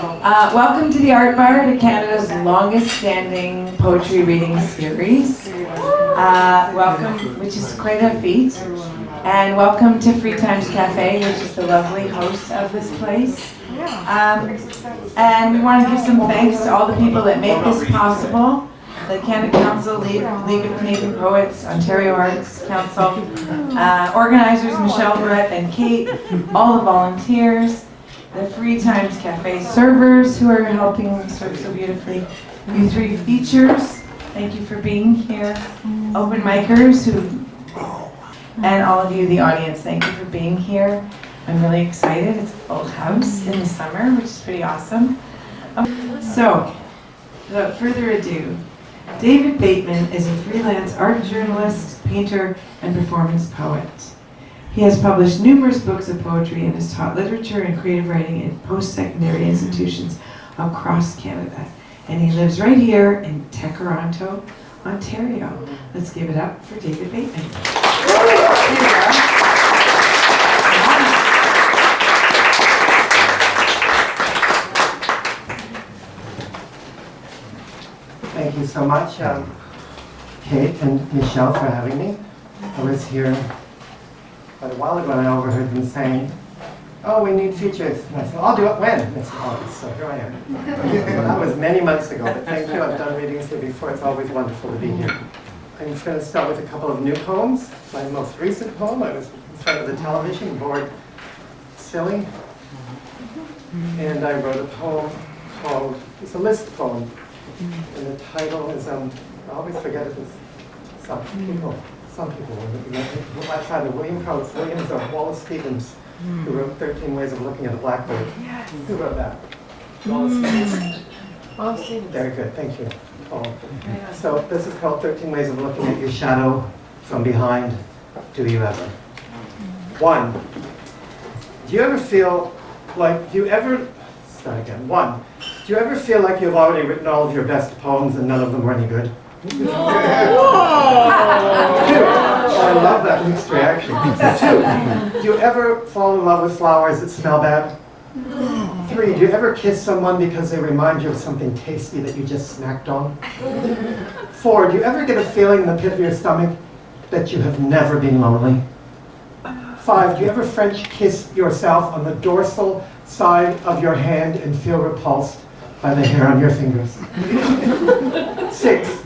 Welcome to the Art Bar, to Canada's longest-standing poetry reading series. Welcome, which is quite a feat. And welcome to Free Times Cafe, which is the lovely host of this place. And we want to give some thanks to all the people that make this possible. The Canada Council, League of Canadian Poets, Ontario Arts Council, organizers Michelle, Brett, and Kate, all the volunteers, the Free Times Cafe servers who are helping serve so beautifully, you three features, thank you for being here, open micers, and all of you, the audience, thank you for being here. I'm really excited. It's a full house in the summer, which is pretty awesome. So, without further ado, David Bateman is a freelance art journalist, painter, and performance poet. He has published numerous books of poetry and has taught literature and creative writing in post-secondary institutions across Canada. And he lives right here in Toronto, Ontario. Let's give it up for David Bateman. Thank you so much, Kate and Michelle, for having me. I was here quite a while ago and I overheard them saying, "Oh, we need features." And I said, "I'll do it when?" And it's August, so here I am. That was many months ago, but thank you. I've done readings here before. It's always wonderful to be here. I'm just going to start with a couple of new poems. My most recent poem, I was in front of the television, bored silly, and I wrote a poem called, it's a list poem. And the title is, I always forget it was some people, it's either Williams or Wallace Stevens, who wrote 13 Ways of Looking at a Blackbird. Yes. Who wrote that? Wallace Stevens. Wallace Stevens. Very good, thank you. So this is called 13 Ways of Looking at Your Shadow from Behind. Do you ever? 1. Do you ever feel like, start again. 1. Do you ever feel like you've already written all of your best poems and none of them were any good? 2. I love that mixed reaction. 2. Do you ever fall in love with flowers that smell bad? 3. Do you ever kiss someone because they remind you of something tasty that you just snacked on? 4. Do you ever get a feeling in the pit of your stomach that you have never been lonely? 5. Do you ever French kiss yourself on the dorsal side of your hand and feel repulsed by the hair on your fingers? 6.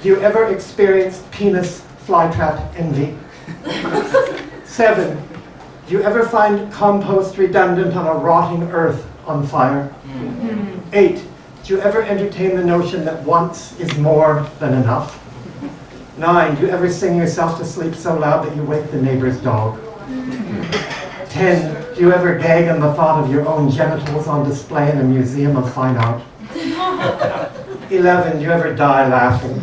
Do you ever experience penis flytrap envy? 7. Do you ever find compost redundant on a rotting earth on fire? 8. Do you ever entertain the notion that once is more than enough? 9. Do you ever sing yourself to sleep so loud that you wake the neighbor's dog? 10. Do you ever gag on the thought of your own genitals on display in a museum of fine art? 11. Do you ever die laughing?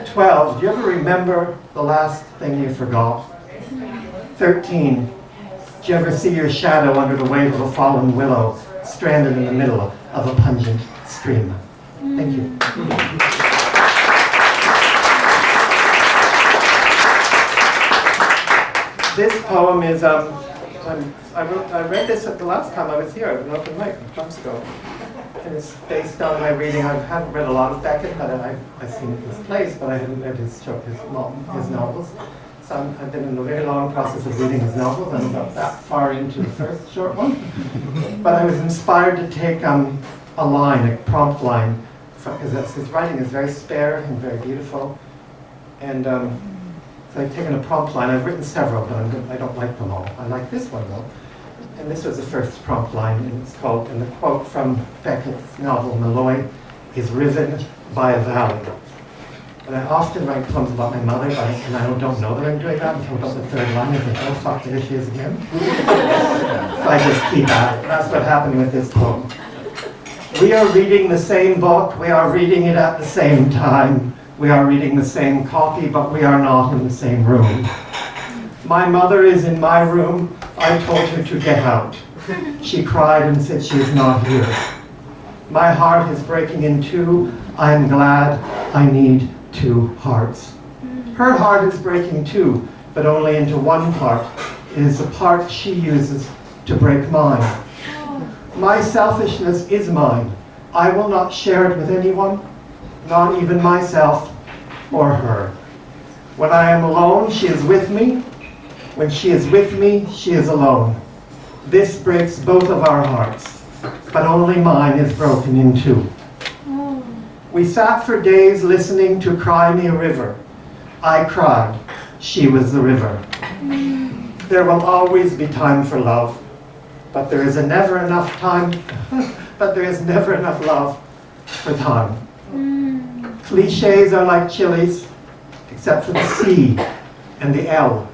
12. Do you ever remember the last thing you forgot? 13. Do you ever see your shadow under the wave of a fallen willow, stranded in the middle of a pungent stream? Thank you. This poem is, I read this at the last time I was here at an open mic months ago. And it's based on my reading. I haven't read a lot of Beckett, but I've seen his plays, but I haven't read his novels. So I've been in a very long process of reading his novels. I'm about that far into the first short one. But I was inspired to take a line, a prompt line, because his writing is very spare and very beautiful. And so I've taken a prompt line. I've written several, but I don't like them all. I like this one, though. And this was the first prompt line, and it's called, and the quote from Beckett's novel, Malloy, is riven by a valley. And I often write poems about my mother, and I don't know that I'm doing that until about the third line. I think, oh fuck, there she is again. So I just keep at it. That's what happened with this poem. We are reading the same book, we are reading it at the same time. We are reading the same copy, but we are not in the same room. My mother is in my room. I told her to get out. She cried and said she is not here. My heart is breaking in two. I am glad I need 2 hearts. Her heart is breaking too, but only into one part. It is the part she uses to break mine. My selfishness is mine. I will not share it with anyone, not even myself or her. When I am alone, she is with me. When she is with me, she is alone. This breaks both of our hearts, but only mine is broken in two. We sat for days listening to Cry Me a River. I cried. She was the river. There will always be time for love, but there is never enough time, but there is never enough love for time. Cliches are like chilies, except for the C and the L.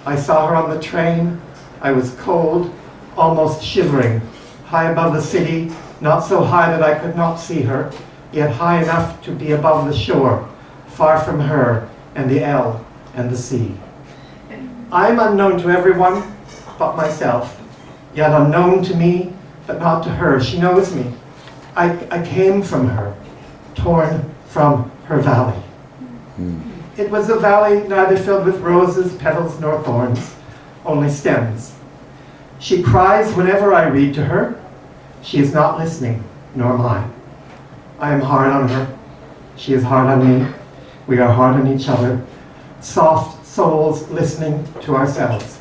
I saw her on the train. I was cold, almost shivering, high above the city, not so high that I could not see her, yet high enough to be above the shore, far from her and the L and the C. I am unknown to everyone but myself, yet unknown to me, but not to her. She knows me. I came from her, torn from her valley. It was a valley neither filled with roses, petals, nor thorns, only stems. She cries whenever I read to her. She is not listening, nor mine. I am hard on her. She is hard on me. We are hard on each other. Soft souls listening to ourselves.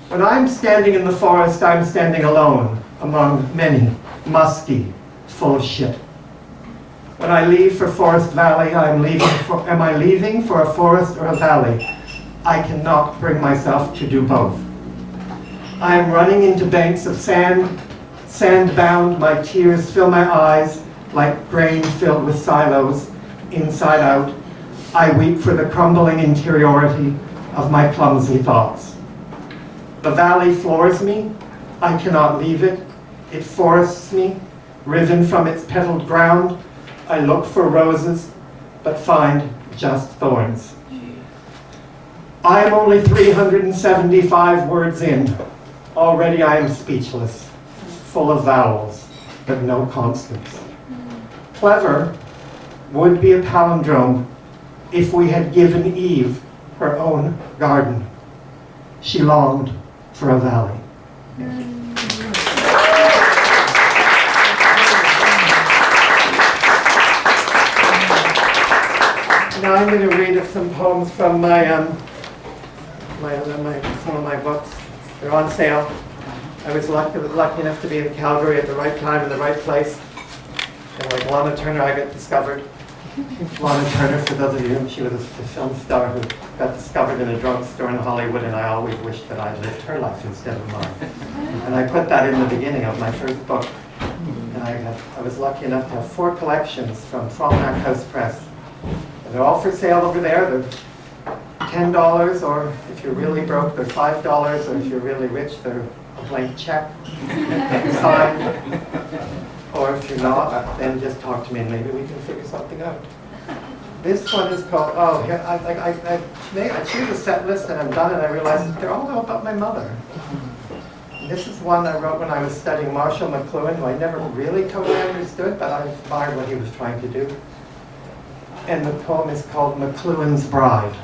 When I'm standing in the forest, I'm standing alone among many, musky, full of shit. When I leave for Forest Valley, am I leaving for a forest or a valley? I cannot bring myself to do both. I am running into banks of sand, sand-bound, my tears fill my eyes like grain filled with silos, inside out. I weep for the crumbling interiority of my clumsy thoughts. The valley floors me. I cannot leave it. It forests me, riven from its petaled ground. I look for roses, but find just thorns. I am only 375 words in. Already I am speechless, full of vowels, but no constants. Clever would be a palindrome if we had given Eve her own garden. She longed for a valley. Now I'm going to read some poems from some of my books. They're on sale. I was lucky enough to be in Calgary at the right time in the right place. And like Lana Turner, I got discovered. Lana Turner, for those of you, she was a film star who got discovered in a drugstore in Hollywood, and I always wished that I'd lived her life instead of mine. And I put that in the beginning of my first book. And I was lucky enough to have 4 collections from Frontenac House Press. And they're all for sale over there. They're $10, or if you're really broke, they're $5, or if you're really rich, they're a blank check signed. Or if you're not, then just talk to me and maybe we can figure something out. This one is called, I choose a set list and I'm done, and I realize that they're all about my mother. And this is one I wrote when I was studying Marshall McLuhan, who I never really totally understood, but I admired what he was trying to do. And the poem is called McLuhan's Bride.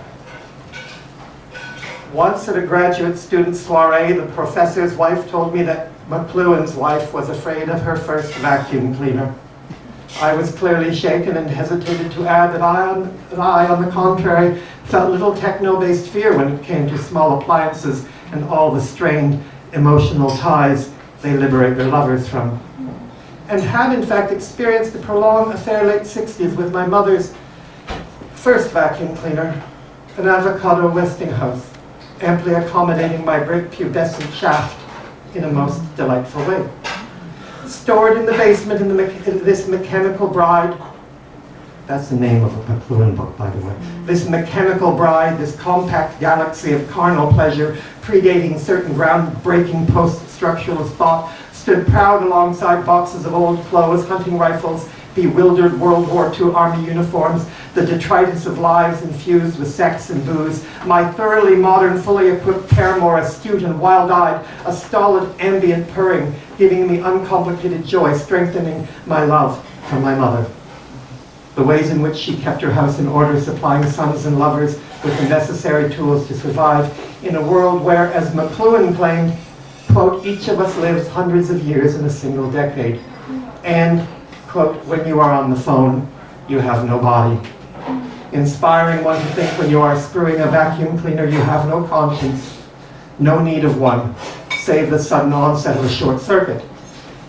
Once at a graduate student soiree, the professor's wife told me that McLuhan's wife was afraid of her first vacuum cleaner. I was clearly shaken and hesitated to add that I, on the contrary, felt little techno-based fear when it came to small appliances and all the strained emotional ties they liberate their lovers from. And had in fact experienced the prolonged affair late 60s with my mother's first vacuum cleaner, an avocado Westinghouse, amply accommodating my great pubescent shaft in a most delightful way. Stored in the basement in this mechanical bride, that's the name of a McLuhan book, by the way. This mechanical bride, this compact galaxy of carnal pleasure, predating certain groundbreaking post-structuralist thought, stood proud alongside boxes of old clothes, hunting rifles, bewildered World War II Army uniforms, the detritus of lives infused with sex and booze, my thoroughly modern, fully equipped paramour, astute and wild-eyed, a stolid ambient purring, giving me uncomplicated joy, strengthening my love for my mother. The ways in which she kept her house in order, supplying sons and lovers with the necessary tools to survive in a world where, as McLuhan claimed, quote, each of us lives hundreds of years in a single decade. And, quote, when you are on the phone, you have no body. Inspiring one to think when you are screwing a vacuum cleaner, you have no conscience, no need of one, save the sudden onset of a short circuit.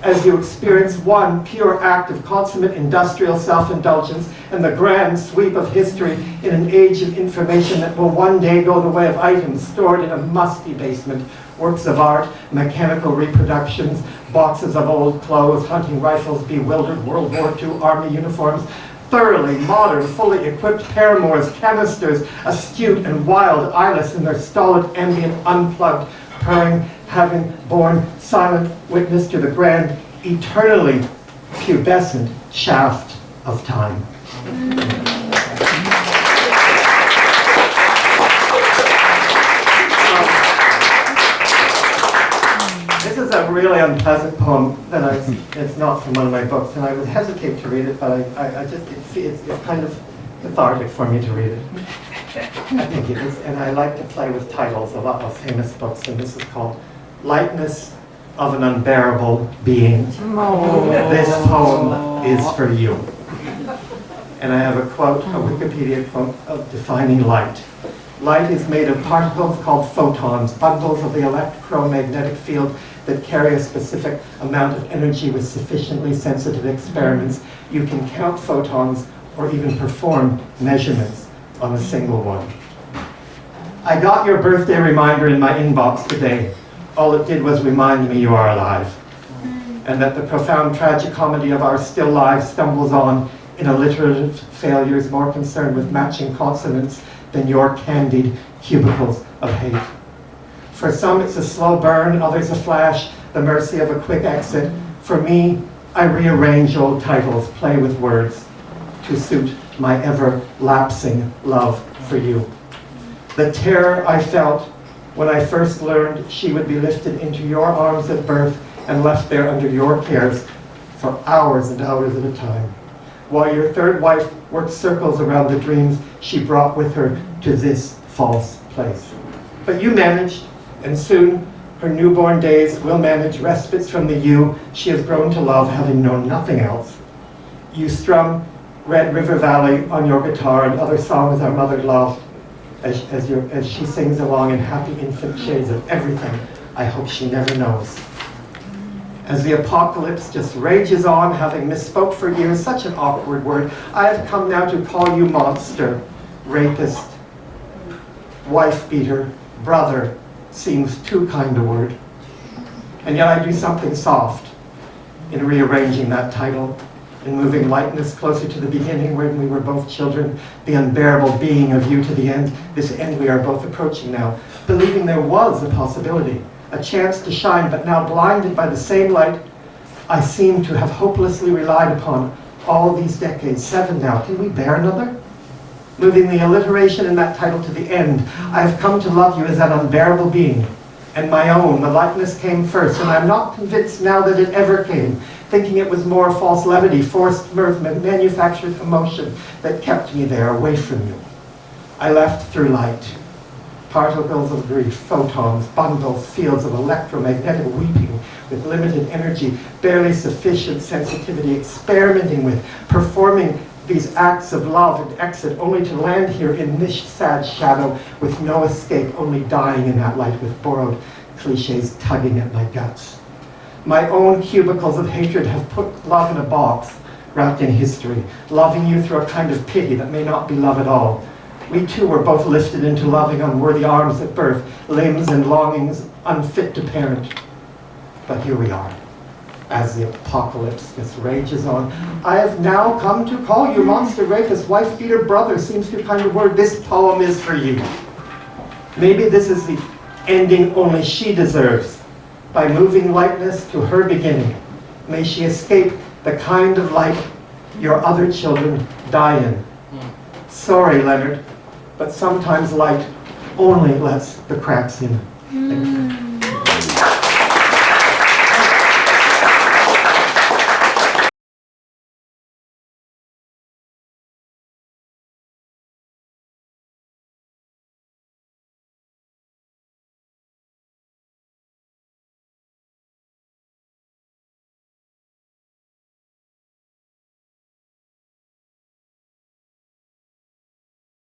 As you experience one pure act of consummate industrial self-indulgence and the grand sweep of history in an age of information that will one day go the way of items stored in a musty basement, works of art, mechanical reproductions, boxes of old clothes, hunting rifles, bewildered World War II Army uniforms, thoroughly modern, fully equipped paramours, canisters, astute and wild, eyeless in their stolid, ambient, unplugged, purring, having borne silent witness to the grand, eternally pubescent shaft of time. This is a really unpleasant poem that it's not from one of my books, and I would hesitate to read it, but it's kind of cathartic for me to read it. I think it is, and I like to play with titles of famous books, and this is called Lightness of an Unbearable Being. Oh. This poem is for you. And I have a quote, a Wikipedia quote of defining light. Light is made of particles called photons, bundles of the electromagnetic field that carry a specific amount of energy with sufficiently sensitive experiments. You can count photons or even perform measurements on a single one. I got your birthday reminder in my inbox today. All it did was remind me you are alive, and that the profound tragicomedy of our still lives stumbles on in alliterative failures more concerned with matching consonants than your candied cubicles of hate. For some it's a slow burn, others a flash, the mercy of a quick exit. For me, I rearrange old titles, play with words, to suit my ever-lapsing love for you. The terror I felt when I first learned she would be lifted into your arms at birth and left there under your cares for hours and hours at a time, while your third wife worked circles around the dreams she brought with her to this false place. But you managed, and soon her newborn days will manage respites from the you she has grown to love, having known nothing else. You strum Red River Valley on your guitar and other songs our mother loved, as she sings along in happy infant shades of everything I hope she never knows. As the apocalypse just rages on, having misspoke for years, such an awkward word, I have come now to call you monster, rapist, wife beater, brother, seems too kind a word. And yet I do something soft in rearranging that title, in moving lightness closer to the beginning when we were both children, the unbearable being of you to the end, this end we are both approaching now, believing there was a possibility, a chance to shine, but now blinded by the same light I seem to have hopelessly relied upon all these decades, 7 now. Can we bear another? Moving the alliteration in that title to the end, I have come to love you as that unbearable being, and my own, the likeness came first, and I'm not convinced now that it ever came, thinking it was more false levity, forced mirth, manufactured emotion that kept me there, away from you. I left through light, particles of grief, photons, bundles, fields of electromagnetic weeping with limited energy, barely sufficient sensitivity, experimenting with, performing these acts of love and exit, only to land here in this sad shadow with no escape, only dying in that light with borrowed cliches tugging at my guts. My own cubicles of hatred have put love in a box, wrapped in history, loving you through a kind of pity that may not be love at all. We too were both lifted into loving unworthy arms at birth, limbs and longings unfit to parent. But here we are, as the apocalypse just rages on. I have now come to call you monster, rapist, wife beater, brother, seems too kind of word. This poem is for you. Maybe this is the ending only she deserves. By moving lightness to her beginning, may she escape the kind of light your other children die in. Sorry, Leonard, but sometimes light only lets the cracks in.